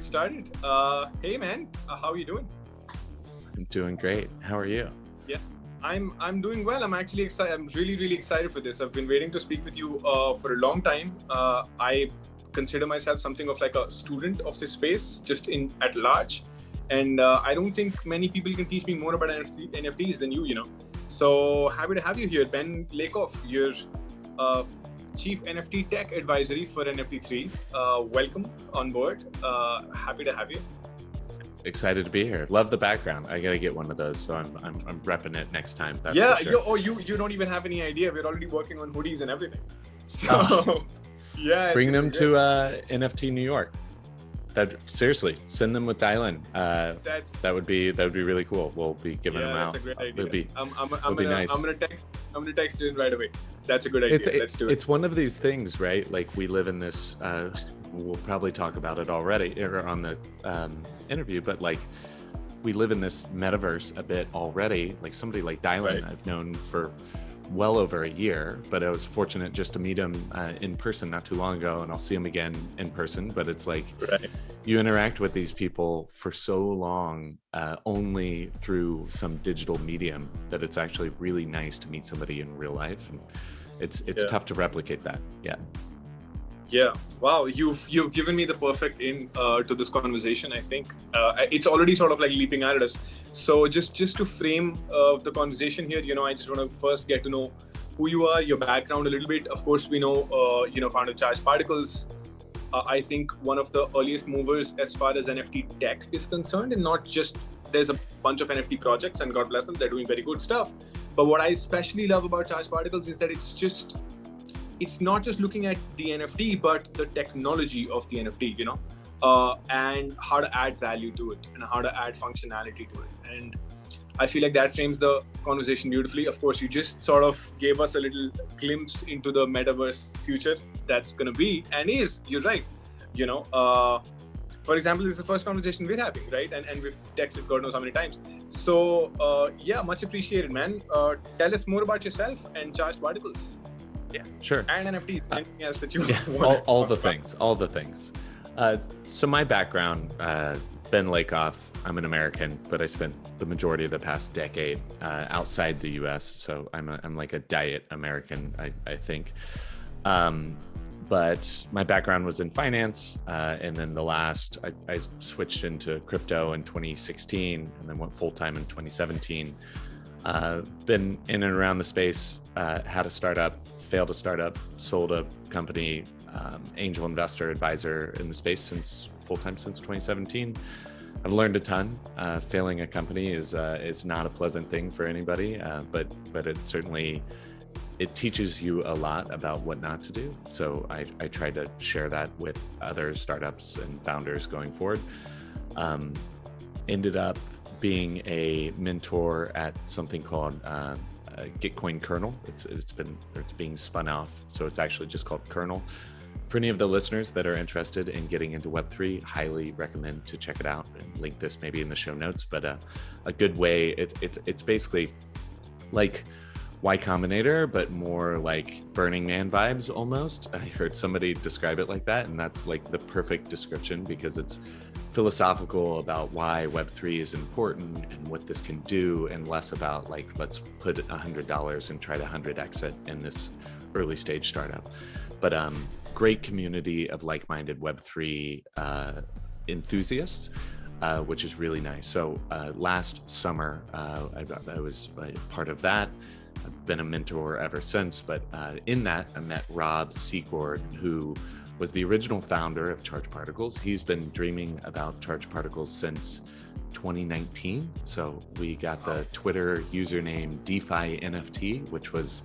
get started. Hey man, how are you doing? I'm doing great. How are you? Yeah, I'm doing well. I'm actually excited. I'm really excited for this. I've been waiting to speak with you for a long time. I consider myself something of like a student of this space, just in at large, and I don't think many people can teach me more about NFTs than you. So happy to have you here, Ben Lakoff. You're Chief NFT Tech Advisory for NFT3. Welcome on board. Happy to have you. Excited to be here. Love the background. I gotta get one of those, so I'm repping it next time. That's yeah, for sure. you don't even have any idea. We're already working on hoodies and everything. So yeah, bring them to NFT New York. That seriously, send them with Dylan. That would be really cool. We'll be giving them out. That's a great idea. It'd be nice. I'm gonna text you right away. That's a good idea. Let's do it. It's one of these things, right? Like we live in this. We'll probably talk about it already or on the interview, but like we live in this metaverse a bit already. Like somebody like Dylan, right. I've known for well over a year, but I was fortunate just to meet him in person not too long ago, and I'll see him again in person. But it's like you interact with these people for so long only through some digital medium that it's actually really nice to meet somebody in real life, and it's tough to replicate that. Yeah. Wow. You've given me the perfect in to this conversation. I think it's already sort of like leaping out at us. So just to frame the conversation here, I just want to first get to know who you are, your background a little bit. Of course, we know, founder Charged Particles. I think one of the earliest movers as far as NFT tech is concerned, and not just there's a bunch of NFT projects, and God bless them, they're doing very good stuff. But what I especially love about Charged Particles is that it's not just looking at the NFT, but the technology of the NFT, and how to add value to it and how to add functionality to it. And I feel like that frames the conversation beautifully. Of course, you just sort of gave us a little glimpse into the metaverse future that's going to be and is, you're right. For example, this is the first conversation we're having, right? And we've texted God knows how many times. So much appreciated, man. Tell us more about yourself and Charged Particles. Yeah, sure. And NFTs, anything else that you want. All the things. So my background, Ben Lakoff, I'm an American, but I spent the majority of the past decade outside the US. So I'm like a diet American, I think. But my background was in finance. And then I switched into crypto in 2016 and then went full-time in 2017. Been in and around the space, had a startup, failed a startup, sold a company, angel investor, advisor in the space full-time since 2017. I've learned a ton. Failing a company is not a pleasant thing for anybody, but it teaches you a lot about what not to do. So I try to share that with other startups and founders going forward. Ended up being a mentor at something called Gitcoin Kernel. It's being spun off, so it's actually just called Kernel. For any of the listeners that are interested in getting into Web3, highly recommend to check it out and link this maybe in the show notes. But a good way, it's basically like Y Combinator, but more like Burning Man vibes almost. I heard somebody describe it like that, and that's like the perfect description because it's philosophical about why Web3 is important and what this can do, and less about like, let's put $100 and try to 100x it in this early stage startup. But great community of like-minded Web3 enthusiasts, which is really nice. So last summer, I was part of that. I've been a mentor ever since, but in that I met Rob Secord, who was the original founder of Charged Particles. He's been dreaming about Charged Particles since 2019. So we got the Twitter username DeFi NFT, which was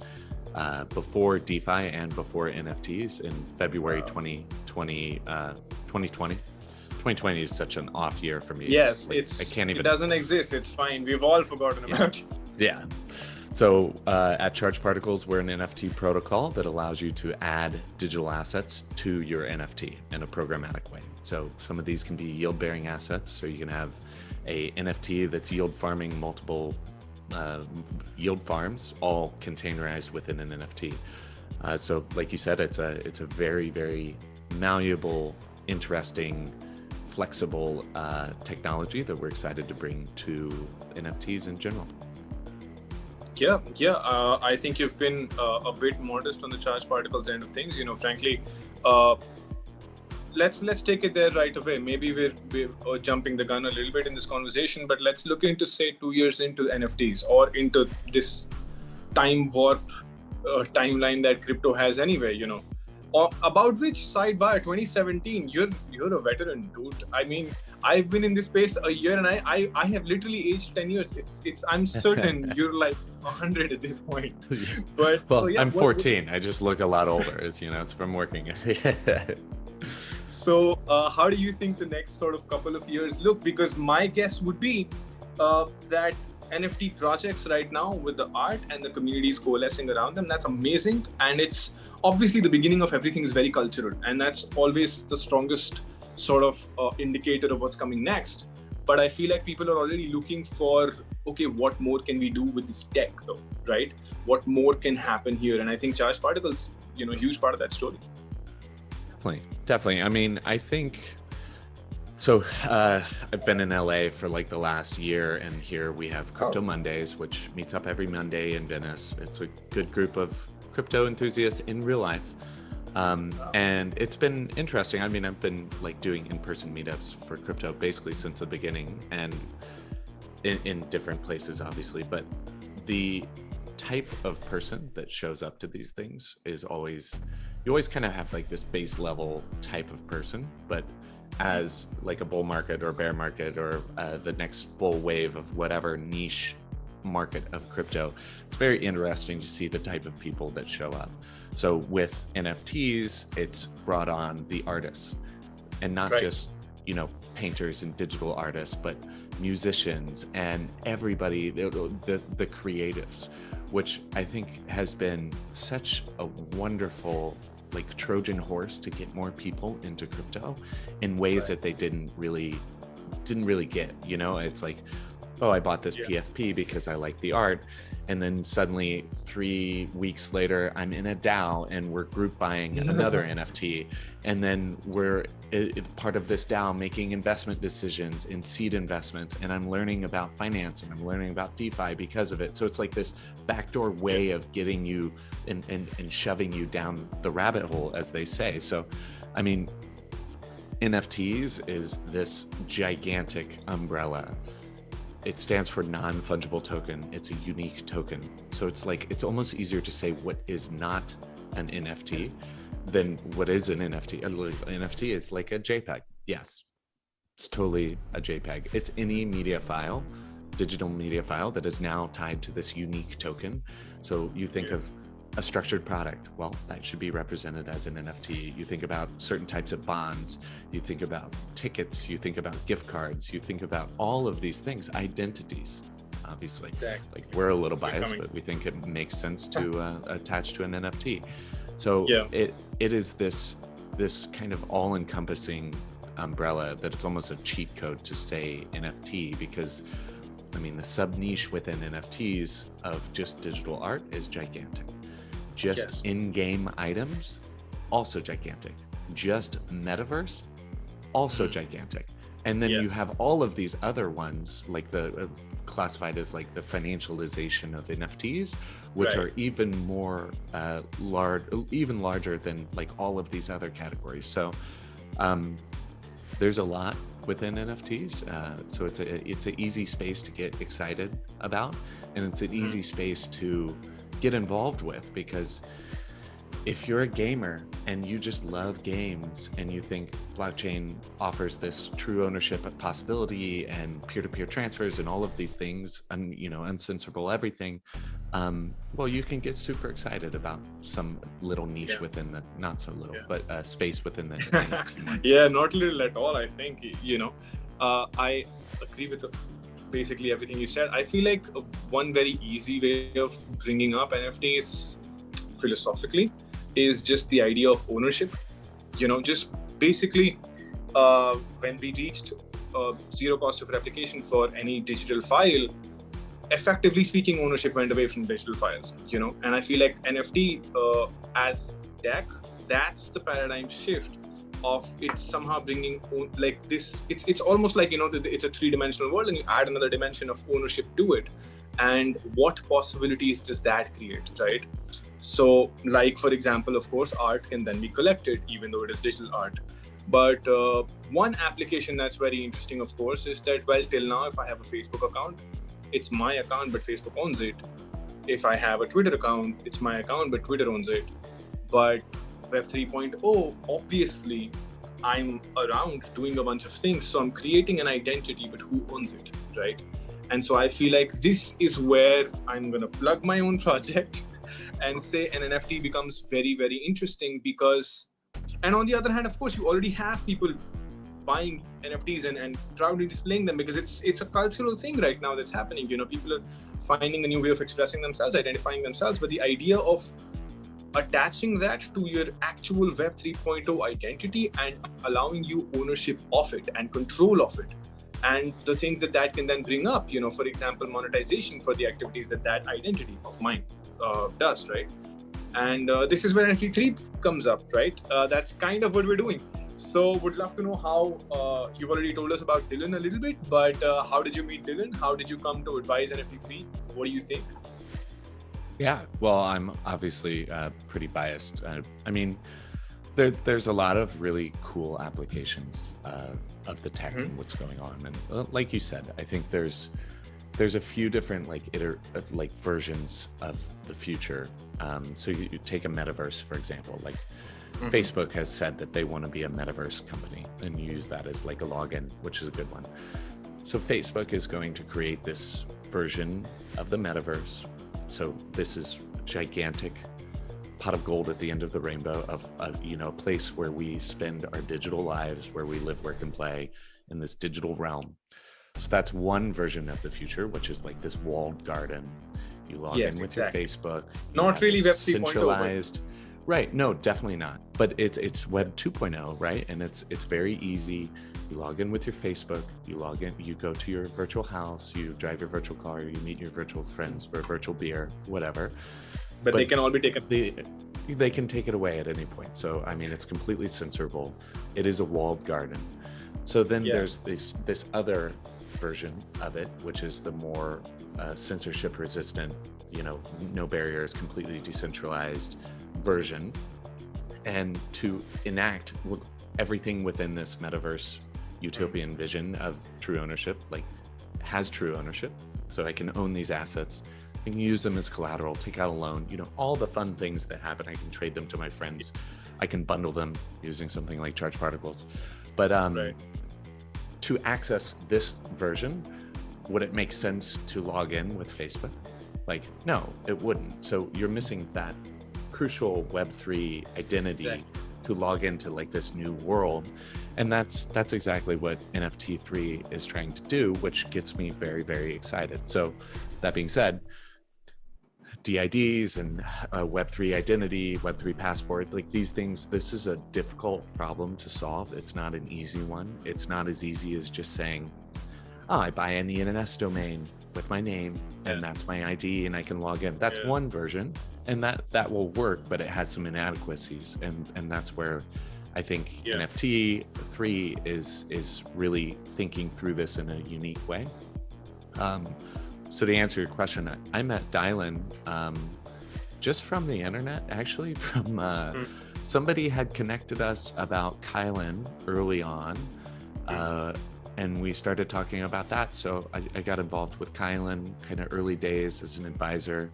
before DeFi and before NFTs in February 2020. 2020 is such an off year for me. Yes, it doesn't exist. It's fine. We've all forgotten about it. Yeah. So at Charged Particles, we're an NFT protocol that allows you to add digital assets to your NFT in a programmatic way. So some of these can be yield-bearing assets. So you can have a NFT that's yield farming multiple yield farms, all containerized within an NFT. So like you said, it's a very, very malleable, interesting, flexible technology that we're excited to bring to NFTs in general. Yeah. I think you've been a bit modest on the charged particles end of things. Frankly, let's take it there right away. Maybe we're jumping the gun a little bit in this conversation, but let's look into, say, 2 years into NFTs or into this time warp timeline that crypto has anyway. Or about which, sidebar, 2017, you're a veteran, dude. I mean, I've been in this space a year, and I have literally aged 10 years. I'm certain you're like 100 at this point. But well, so yeah, I'm 14. I just look a lot older. It's from working. So how do you think the next sort of couple of years look? Because my guess would be that NFT projects right now, with the art and the communities coalescing around them, that's amazing. And it's obviously the beginning of everything is very cultural. And that's always the strongest sort of indicator of what's coming next. But I feel like people are already looking for, okay, what more can we do with this tech though, right? What more can happen here? And I think charged particles, huge part of that story. Definitely. I mean, I think, so I've been in LA for like the last year, and here we have Crypto Mondays, which meets up every Monday in Venice. It's a good group of crypto enthusiasts in real life. And it's been interesting. I mean, I've been like doing in-person meetups for crypto basically since the beginning, and in different places, obviously, but the type of person that shows up to these things is you always kind of have like this base level type of person, but as like a bull market or bear market or the next bull wave of whatever niche market of crypto, it's very interesting to see the type of people that show up. So with NFTs, it's brought on the artists, and not just, painters and digital artists, but musicians and everybody, the creatives, which I think has been such a wonderful like Trojan horse to get more people into crypto in ways that they didn't really get. It's like, oh, I bought this PFP because I like the art, and then suddenly 3 weeks later I'm in a DAO and we're group buying another NFT, and then we're part of this DAO making investment decisions in seed investments, and I'm learning about finance and I'm learning about DeFi because of it. So it's like this backdoor way of getting you and shoving you down the rabbit hole, as they say. So I mean, NFTs is this gigantic umbrella. It stands for non-fungible token. It's a unique token. So it's like, it's almost easier to say what is not an NFT than what is an NFT. An NFT is like a JPEG. Yes, it's totally a JPEG. It's any media file, digital media file that is now tied to this unique token. So you think of a structured product, well, that should be represented as an NFT. You think about certain types of bonds, you think about tickets, you think about gift cards, you think about all of these things, identities, obviously. Exactly. Like, we're a little biased, but we think it makes sense to attach to an NFT. So it is this kind of all-encompassing umbrella that it's almost a cheat code to say NFT, because I mean, the sub-niche within NFTs of just digital art is gigantic. Just in-game items, also gigantic. Just Metaverse, also gigantic. And then you have all of these other ones, like the classified as like the financialization of NFTs, which are even more even larger than like all of these other categories. So there's a lot within NFTs. So it's an easy space to get excited about, and it's an easy space to get involved with, because if you're a gamer and you just love games and you think blockchain offers this true ownership possibility and peer-to-peer transfers and all of these things, and uncensorable everything, well, you can get super excited about some little niche within the, not so little, but space within the NFT market. Yeah, not little at all. I think I agree with basically everything you said. I feel like one very easy way of bringing up NFTs philosophically is just the idea of ownership. Just basically when we reached zero cost of replication for any digital file, effectively speaking, ownership went away from digital files, and I feel like NFT as tech, that's the paradigm shift of it somehow bringing like this. It's almost like, it's a three-dimensional world, and you add another dimension of ownership to it, and what possibilities does that create, right? So, like, for example, of course, art can then be collected, even though it is digital art. But one application that's very interesting, of course, is that, well, till now, if I have a Facebook account, it's my account, but Facebook owns it. If I have a Twitter account, it's my account, but Twitter owns it. But Web 3.0, obviously, I'm around doing a bunch of things. So I'm creating an identity, but who owns it, right? And so I feel like this is where I'm going to plug my own project and say an NFT becomes very, very interesting because, and on the other hand, of course, you already have people buying NFTs and proudly displaying them because it's a cultural thing right now that's happening. People are finding a new way of expressing themselves, identifying themselves. But the idea of attaching that to your actual Web 3.0 identity and allowing you ownership of it and control of it, and the things that can then bring up, for example, monetization for the activities that identity of mine does, right? And this is where NFT3 comes up, right? That's kind of what we're doing. So would love to know how, you've already told us about Dylan a little bit, but how did you meet Dylan? How did you come to advise NFT3? What do you think? Yeah, well, I'm obviously pretty biased. I mean, there's a lot of really cool applications of the tech and what's going on. And like you said, I think there's a few different versions of the future. So you take a metaverse, for example, like Facebook has said that they want to be a metaverse company and use that as like a login, which is a good one. So Facebook is going to create this version of the metaverse. So this is a gigantic pot of gold at the end of the rainbow of a place where we spend our digital lives, where we live, work, and play in this digital realm. So that's one version of the future, which is like this walled garden. You log in with your Facebook. Not really Web 3.0. Centralized. Right. No, definitely not. But it's Web 2.0, right? And it's very easy. You log in with your Facebook, you log in, you go to your virtual house, you drive your virtual car, you meet your virtual friends for a virtual beer, whatever. But they can all be taken. They can take it away at any point. So, I mean, it's completely censorable. It is a walled garden. So then there's this other version of it, which is the more censorship resistant, no barriers, completely decentralized version. And to enact everything within this metaverse utopian vision of true ownership, has true ownership. So I can own these assets. I can use them as collateral, take out a loan, all the fun things that happen. I can trade them to my friends. I can bundle them using something like charge particles. But to access this version, would it make sense to log in with Facebook? No, it wouldn't. So you're missing that crucial Web3 identity to log into this new world. And that's exactly what NFT3 is trying to do, which gets me very, very excited. So that being said, DIDs and Web3 identity, Web3 passport, these things, this is a difficult problem to solve. It's not an easy one. It's not as easy as just saying, I buy an ENS domain with my name and that's my ID and I can log in. That's one version, and that will work, but it has some inadequacies, and that's where I think NFT3 is really thinking through this in a unique way. So to answer your question, I met Dylan just from the internet, actually, from somebody had connected us about Kylan early on. And we started talking about that. So I got involved with Kylan kind of early days as an advisor.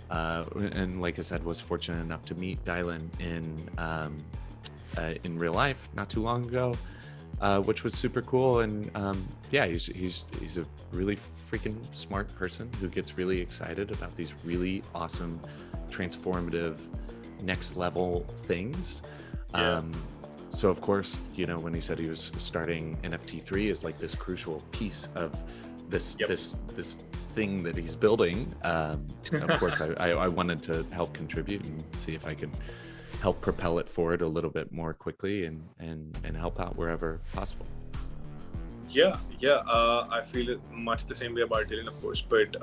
And like I said, was fortunate enough to meet Dylan in real life not too long ago, which was super cool. And he's a really freaking smart person who gets really excited about these really awesome, transformative, next level things. So of course, when he said he was starting NFT3 is this crucial piece of this thing that he's building. Of course, I wanted to help contribute and see if I could help propel it forward a little bit more quickly and help out wherever possible. I feel it much the same way about Dylan, of course. But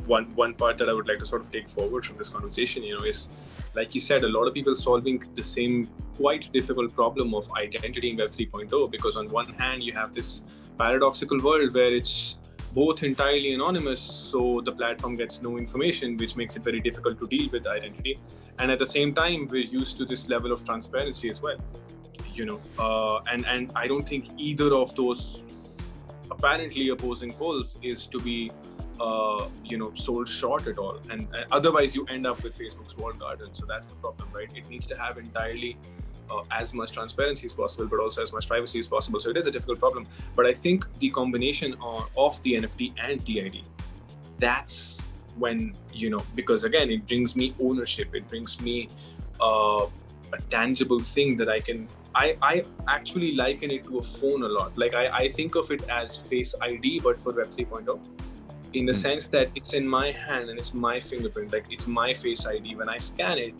one part that I would like to sort of take forward from this conversation, is, like you said, a lot of people solving the same quite difficult problem of identity in Web 3.0, because on one hand you have this paradoxical world where it's both entirely anonymous, so the platform gets no information, which makes it very difficult to deal with identity. And at the same time, we're used to this level of transparency as well, and I don't think either of those apparently opposing poles is to be sold short at all. And otherwise you end up with Facebook's walled garden. So that's the problem, right? It needs to have entirely as much transparency as possible, but also as much privacy as possible. So it is a difficult problem. But I think the combination of the NFT and DID, that's when, because again, it brings me ownership. It brings me a tangible thing that I actually liken it to a phone a lot. Like I think of it as Face ID, but for Web 3.0, in the sense that it's in my hand and it's my fingerprint, like it's my Face ID. When I scan it,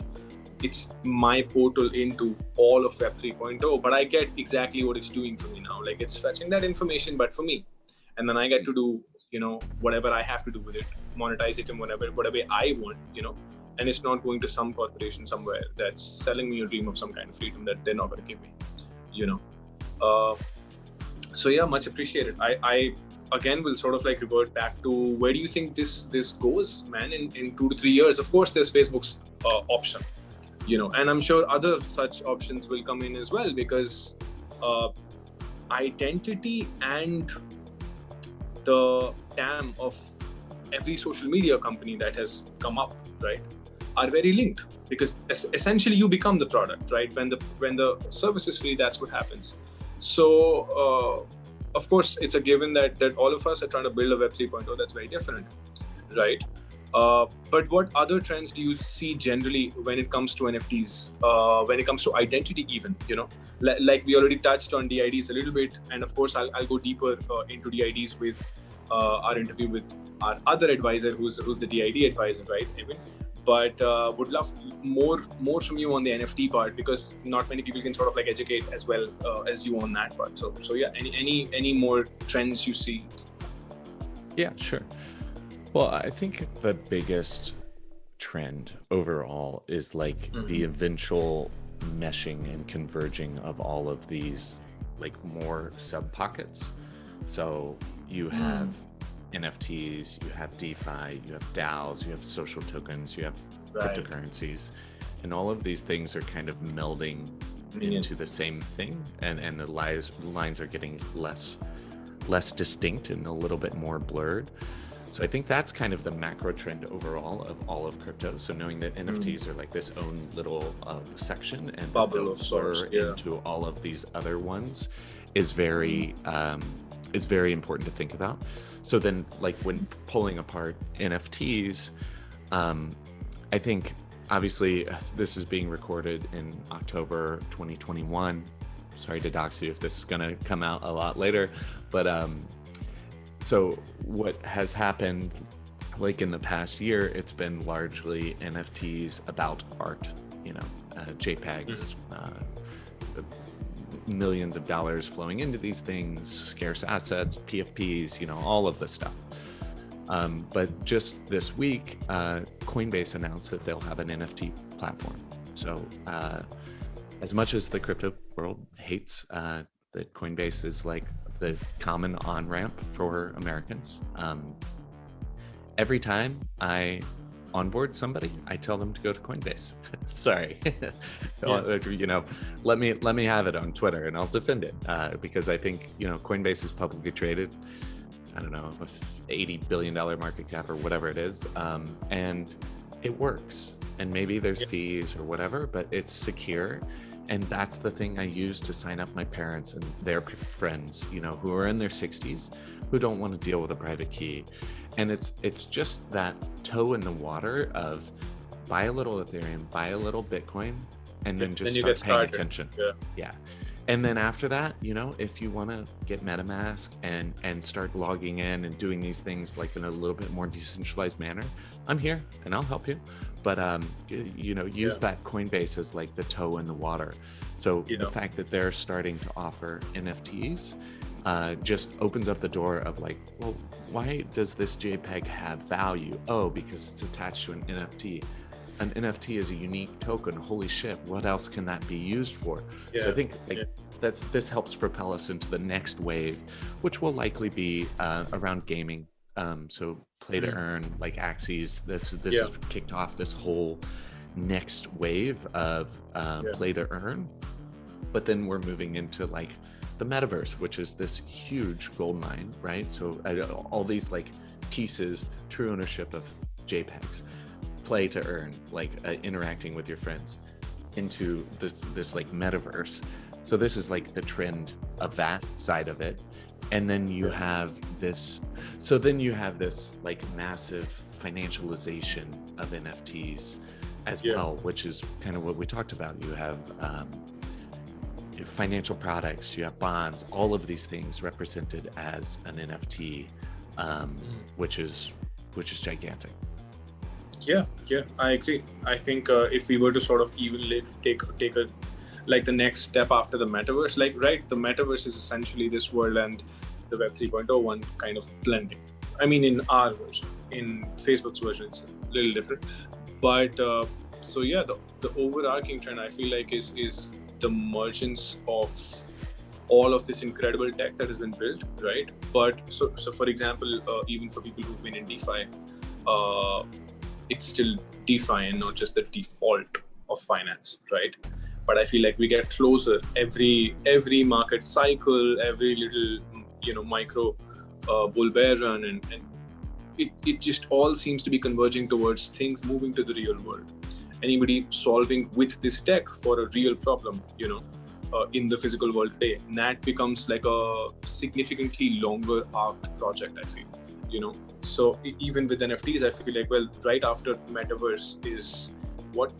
it's my portal into all of Web 3.0, but I get exactly what it's doing for me now. Like it's fetching that information, but for me. And then I get to do, whatever I have to do with it, monetize it in whatever way I want, and it's not going to some corporation somewhere that's selling me a dream of some kind of freedom that they're not going to give me, So yeah, much appreciated. I again will sort of like revert back to, where do you think this goes, man, in 2 to 3 years? Of course, there's Facebook's option, and I'm sure other such options will come in as well, because identity and the TAM of every social media company that has come up, right, are very linked, because essentially you become the product, right? When the service is free, that's what happens. So of course, it's a given that all of us are trying to build a Web 3.0 that's very different, right? But what other trends do you see generally when it comes to NFTs, when it comes to identity even, like we already touched on DIDs a little bit, and of course I'll go deeper into DIDs with our interview with our other advisor, who's the DID advisor, right, Evan? But would love more from you on the NFT part, because not many people can sort of like educate as well as you on that part. So yeah, any more trends you see? Yeah, sure. Well, I think the biggest trend overall is like the eventual meshing and converging of all of these like more sub pockets. So you have NFTs, you have DeFi, you have DAOs, you have social tokens, you have cryptocurrencies, and all of these things are kind of melding into the same thing, and the lines are getting less distinct and a little bit more blurred. So I think that's kind of the macro trend overall of all of crypto. So knowing that NFTs are like this own little section, and bubble of sorts into all of these other ones is very important to think about. So then, like when pulling apart NFTs, I think obviously this is being recorded in October 2021. Sorry to dox you if this is going to come out a lot later, but so what has happened, like in the past year, it's been largely NFTs about art, JPEGs, millions of dollars flowing into these things, scarce assets, PFPs, all of this stuff. But just this week, Coinbase announced that they'll have an NFT platform. So as much as the crypto world hates that Coinbase is like the common on-ramp for Americans, every time I onboard somebody, I tell them to go to Coinbase. Sorry, let me have it on Twitter and I'll defend it because I think Coinbase is publicly traded. I don't know, $80 billion market cap or whatever it is, and it works. And maybe there's fees or whatever, but it's secure. And that's the thing I use to sign up my parents and their friends, who are in their 60s, who don't want to deal with a private key. And it's just that toe in the water of buy a little Ethereum, buy a little Bitcoin, and then just start paying attention. Yeah. And then after that, if you want to get MetaMask and start logging in and doing these things like in a little bit more decentralized manner, I'm here and I'll help you. But use that Coinbase as like the toe in the water. So the fact that they're starting to offer NFTs just opens up the door of like, well, why does this JPEG have value? Oh, because it's attached to an NFT. an NFT is a unique token. Holy shit, what else can that be used for? Yeah. So I think this helps propel us into the next wave, which will likely be around gaming. So play to earn, like Axie's. This has kicked off this whole next wave of play to earn. But then we're moving into like the metaverse, which is this huge gold mine, right? So all these like pieces, true ownership of JPEGs, play to earn, like interacting with your friends into this like metaverse. So this is like the trend of that side of it. And then you have this, like massive financialization of NFTs as well, which is kind of what we talked about. You have financial products, you have bonds, all of these things represented as an NFT, which is gigantic. Yeah, I agree. I think if we were to sort of even take a like the next step after the metaverse, like the metaverse is essentially this world and the Web 3.0 one kind of blending. I mean, in our version, in Facebook's version, it's a little different. But so yeah, the overarching trend I feel like is the emergence of all of this incredible tech that has been built, right? But so for example, even for people who've been in DeFi, it's still DeFi and not just the default of finance, right? But I feel like we get closer every market cycle, every little micro bull bear run, and it just all seems to be converging towards things moving to the real world. Anybody solving with this tech for a real problem, in the physical world today, and that becomes like a significantly longer arc project, I feel. So even with NFTs, I feel like, well, right after metaverse is what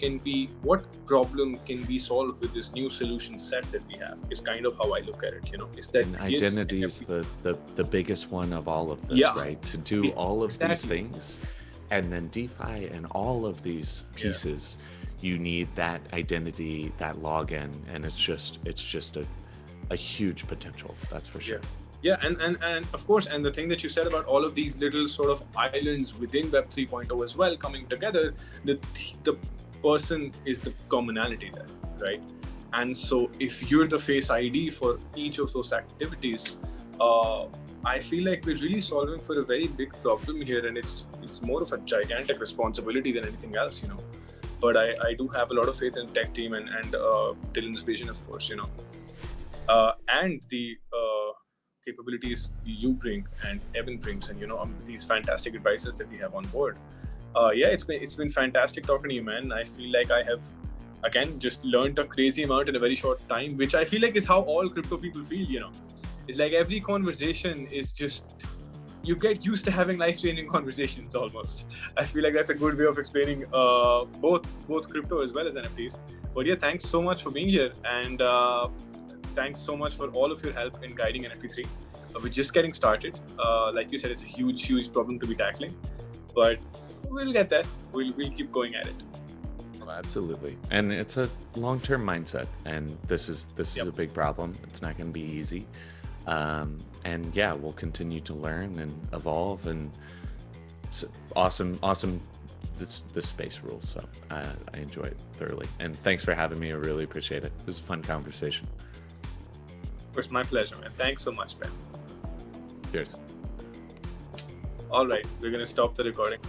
problem can we solve with this new solution set that we have, is kind of how I look at it. Is that and identity is the biggest one of all of this, right? To do all of these things, and then DeFi and all of these pieces, you need that identity, that login, and it's just a huge potential, that's for sure. Yeah, and of course, and the thing that you said about all of these little sort of islands within Web 3.0 as well coming together, the person is the commonality there, right? And so if you're the face ID for each of those activities, I feel like we're really solving for a very big problem here, and it's more of a gigantic responsibility than anything else, But I do have a lot of faith in the tech team and Dylan's vision, of course, and the capabilities you bring and Evan brings, and these fantastic advices that we have on board. It's been fantastic talking to you, man. I feel like I have again just learned a crazy amount in a very short time, which I feel like is how all crypto people feel. It's like every conversation is just, you get used to having life-changing conversations almost. I feel like that's a good way of explaining both crypto as well as NFTs. But yeah, thanks so much for being here, and thanks so much for all of your help in guiding NFT3. We're just getting started. Like you said, it's a huge problem to be tackling, but we'll get there. We'll keep going at it. Well, absolutely, and it's a long-term mindset, and this is a big problem. It's not going to be easy. And yeah, we'll continue to learn and evolve, and it's awesome. This space rules. So I enjoy it thoroughly. And thanks for having me. I really appreciate it. It was a fun conversation. Of course, my pleasure, man. Thanks so much, man. Cheers. All right, we're going to stop the recording.